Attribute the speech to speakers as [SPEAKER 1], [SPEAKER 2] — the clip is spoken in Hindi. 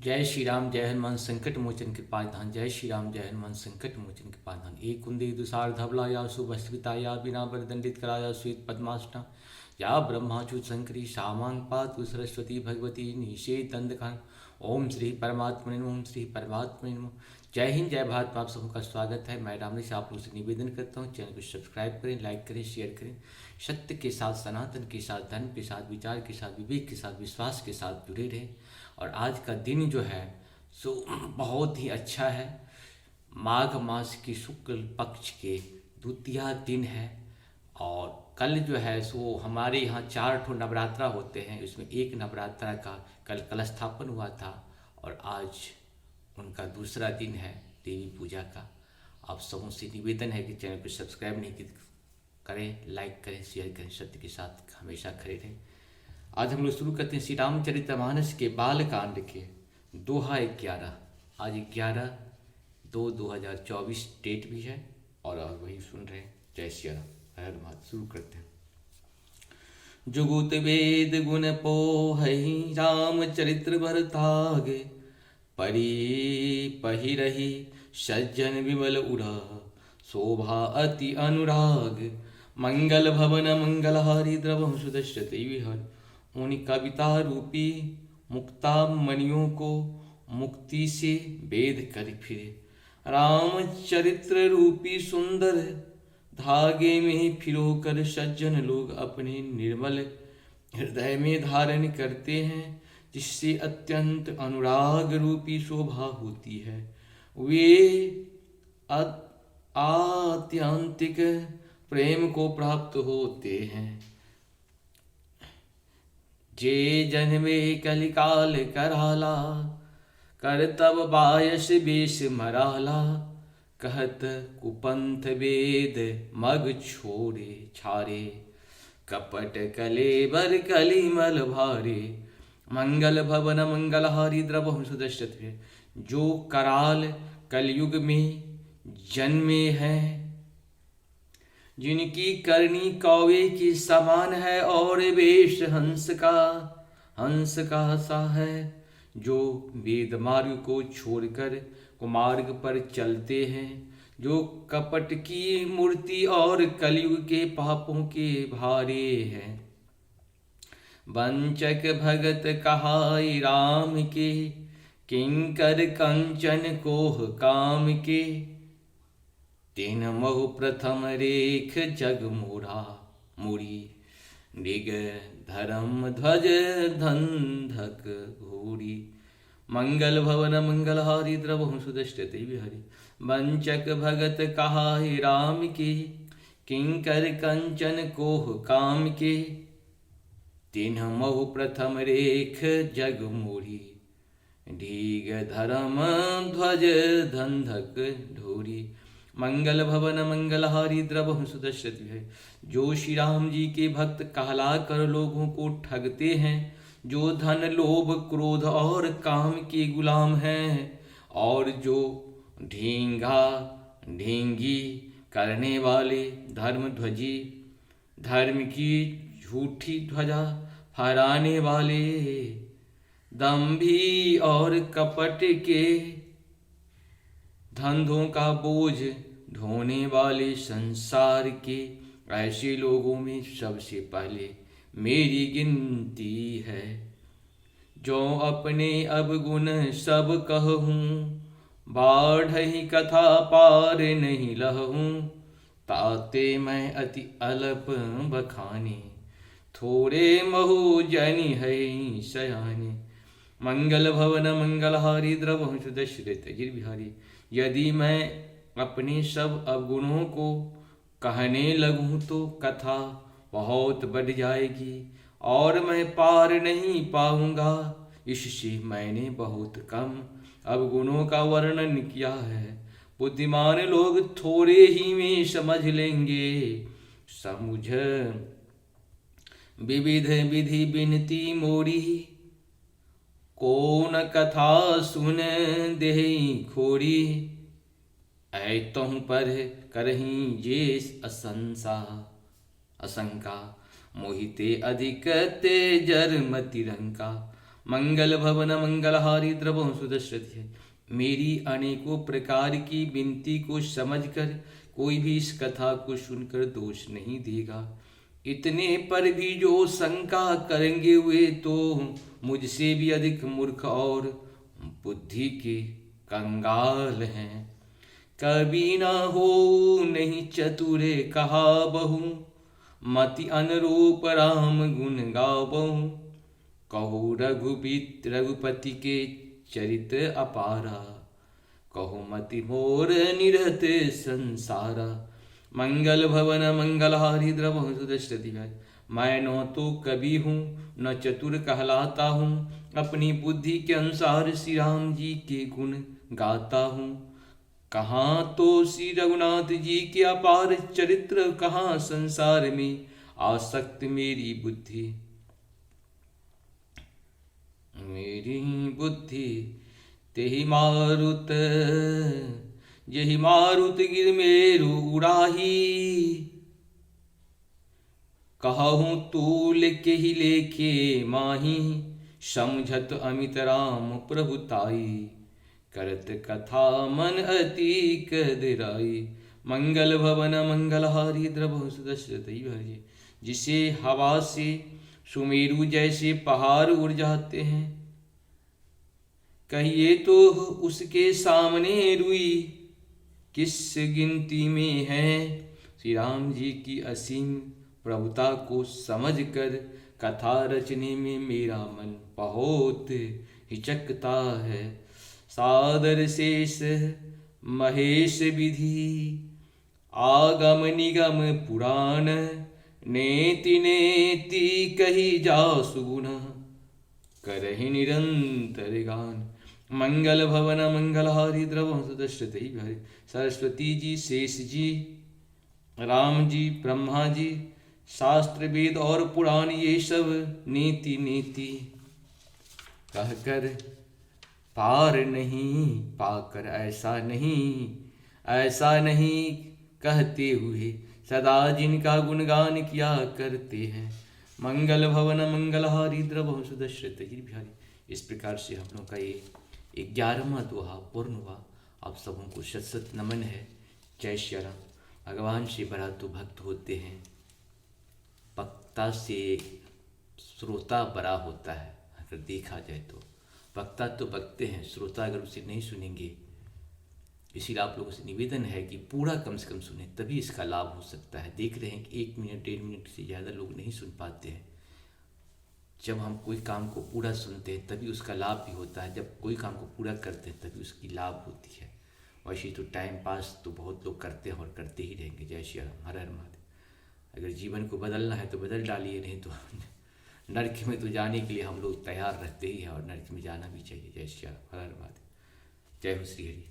[SPEAKER 1] जय श्री राम जय हनुमान संकट मोचन कृपाधान। जय श्री राम जय हनुमान संकट मोचन कृपाधान। एक कुंदे दुसार धवला या सुभस्विता या बिना बर दंडित कराया श्वेत पद्मासना या ब्रह्माच्युत शंकरी सामांग पातु सरस्वती भगवती निषेध दंडकान। ओम श्री परमात्मने नमः। ओम श्री परमात्मने नमः। जय हिंद जय भारत। आप सबों का स्वागत है। मैं रामनी से आप लोगों से निवेदन करता हूँ, चैनल को सब्सक्राइब करें, लाइक करें, शेयर करें। सत्य के साथ, सनातन के साथ, धर्म के साथ, विचार के साथ, विवेक के साथ, विश्वास के साथ जुड़े रहें। और आज का दिन जो है सो बहुत ही अच्छा है। माघ मास की शुक्ल पक्ष के द्वितीया दिन है। और कल जो है सो हमारे यहाँ 4 नवरात्रा होते हैं। इसमें एक नवरात्रा का कल कलस्थापन हुआ था और आज उनका दूसरा दिन है देवी पूजा का। आप सबों से निवेदन है कि चैनल को सब्सक्राइब नहीं करें, लाइक करें, शेयर करें, सत्य के साथ हमेशा खड़े रहें। आज हम लोग शुरू करते हैं श्री रामचरितमानस के बाल कांड के दोहा 11। आज 11/2/2024 डेट भी है और वही सुन रहे हैं। जय श्री राम, हर महादेव। शुरू करते हैं। जुगुत वेद गुण पोहहि रामचरित्र भरतागे, परी पहिरहि सज्जन विमल उड़ा, शोभा अति अनुराग, मंगल भवन मंगलहारी द्रवहु सुदश्यते विहर। उन कविता रूपी मुक्ता मणियों को मुक्ति से वेद कर फिरे। रामचरित्र रूपी सुंदर धागे में फिरो कर सज्जन लोग अपने निर्मल हृदय में धारण करते हैं, जिससे अत्यंत अनुराग रूपी शोभा होती है। वे आत्यंतिक प्रेम को प्राप्त होते हैं। जे जन्मे कलिकाल कराला, कर तब बायस बेश मराला, कहत कुपंथ वेद मग छोड़े छारे, कपट कलेबर कलिमल भारे, मंगल भवन मंगलहारी द्रवहु सुदश्यते। जो कराल कलयुग में जन्मे हैं, जिनकी करनी कौवे की समान है और वेश हंस का सा है, जो वेद मार्ग को छोड़कर कुमार्ग पर चलते हैं, जो कपट की मूर्ति और कलयुग के पापों के भारे हैं। वंचक भगत कहाई राम के, किंकर कंचन कोह काम के, तेन महु प्रथम रेख जग मुड़ी, निग धर्म ध्वज धंधक घोड़ी। मंगल भवन मंगलहारी द्रवहु सुदश्यते विहरि। वंचक भगत कहाहि राम के, किंकर कंचन कोह काम के, तिन्ह महु प्रथम रेख जग मोड़ी, ढीग धर्म ध्वज धंधक ढोरी। मंगल भवन मंगलहारी द्रवहु सुदश्यते है। जो श्री राम जी के भक्त कहला कर लोगों को ठगते हैं, जो धन लोभ क्रोध और काम के गुलाम हैं, और जो ढींगा ढींगी करने वाले धर्मध्वजी, धर्म की झूठी ध्वजा फहराने वाले, दंभी और कपट के धंधों का बोझ ढोने वाले संसार के, ऐसे लोगों में सबसे पहले मेरी गिनती है। जो अपने अवगुण सब कहूँ, बाढ़हि कथा पार नहीं लहूँ, ताते मैं अति अल्प बखाने, थोड़े महु जनि है सयाने। मंगल भवन मंगलहारी द्रवहु सुदश्यते गिरबिहारी। यदि मैं अपने सब अवगुणों को कहने लगूं तो कथा बहुत बढ़ जाएगी और मैं पार नहीं पाऊंगा। इससे मैंने बहुत कम अवगुणों का वर्णन किया है। बुद्धिमान लोग थोड़े ही में समझ लेंगे। समुझ विविध विधि बिनती मोरी, कौन कथा सुन देहि खोरी। ऐतहु पर करही जे आशंका, मोहिते अधिक तेजर मति रंका। मंगल भवन मंगलहारी द्रवं सुदशरथि। मेरी अनेकों प्रकार की विनती को समझकर कोई भी इस कथा को सुनकर दोष नहीं देगा। इतने पर भी जो शंका करेंगे वे तो मुझसे भी अधिक मूर्ख और बुद्धि के कंगाल हैं। कभी न हो नहीं चतुरे कहा बहु, मति अनुरूप राम गुण गावहु। कहो रघुपति के चरित्र अपारा, कहो मति मोर निरत संसारा। मंगल भवन मंगलहारी द्रवहु सुदशरथि भाई। मैं न तो कवि हूँ न चतुर कहलाता हूँ, अपनी बुद्धि के अनुसार श्री राम जी के गुण गाता हूँ। कहाँ तो श्री रघुनाथ जी के अपार चरित्र, कहाँ संसार में आसक्त मेरी बुद्धि। मेरी बुद्धि तेहि मारुत, यही मारुत गिर मेरु उड़ाही। कहूँ तूल के ही लेखे माही, समझत अमित राम प्रभुताई। करत कथा मन अति कदराई। मंगल भवन मंगलहारी द्रवहु सुदशरथि भाई। जिसे हवा से सुमेरु जैसे पहाड़ उड़ जाते हैं, कहिए तो उसके सामने रुई किस गिनती में है। श्री राम जी की असीम प्रभुता को समझकर कथा रचने में मेरा मन बहुत हिचकता है। सादर शेष महेश विधि, आगम निगम पुराण। नेति नेति कही जासु गुण, करहि निरंतर गान। मंगल भवन मंगलहारी द्रवहु सुदशरथि भाई। सरस्वती जी, शेष जी, राम जी, ब्रह्मा जी, शास्त्र वेद और पुराण ये सब नीति नीति कहकर पार नहीं पाकर ऐसा नहीं कहते हुए सदा जिनका गुणगान किया करते हैं। मंगल भवन मंगलहारी द्रवहु सुदशरथि भाई। इस प्रकार से हम लोग का ये 11वां दोहा पूर्ण हुआ। आप सबों को शत शत नमन है। जय श्री राम। भगवान से बड़ा तो भक्त होते हैं, वक्ता से श्रोता बड़ा होता है। अगर देखा जाए तो वक्ता तो बकते हैं, श्रोता अगर उसे नहीं सुनेंगे। इसीलिए आप लोगों से निवेदन है कि पूरा कम से कम सुने, तभी इसका लाभ हो सकता है। देख रहे हैं कि 1 मिनट 1.5 मिनट से ज़्यादा लोग नहीं सुन पाते हैं। जब हम कोई काम को पूरा सुनते हैं तभी उसका लाभ भी होता है। जब कोई काम को पूरा करते हैं तभी उसकी लाभ होती है। वैसे तो टाइम पास तो बहुत लोग करते हैं और करते ही रहेंगे। जय श्री राम। हर हर महादेव। अगर जीवन को बदलना है तो बदल डालिए, नहीं तो नर्क में तो जाने के लिए हम लोग तैयार रहते ही हैं और नर्क में जाना भी चाहिए। जय श्री राम। हर हर महादेव। जय हो श्री हरि।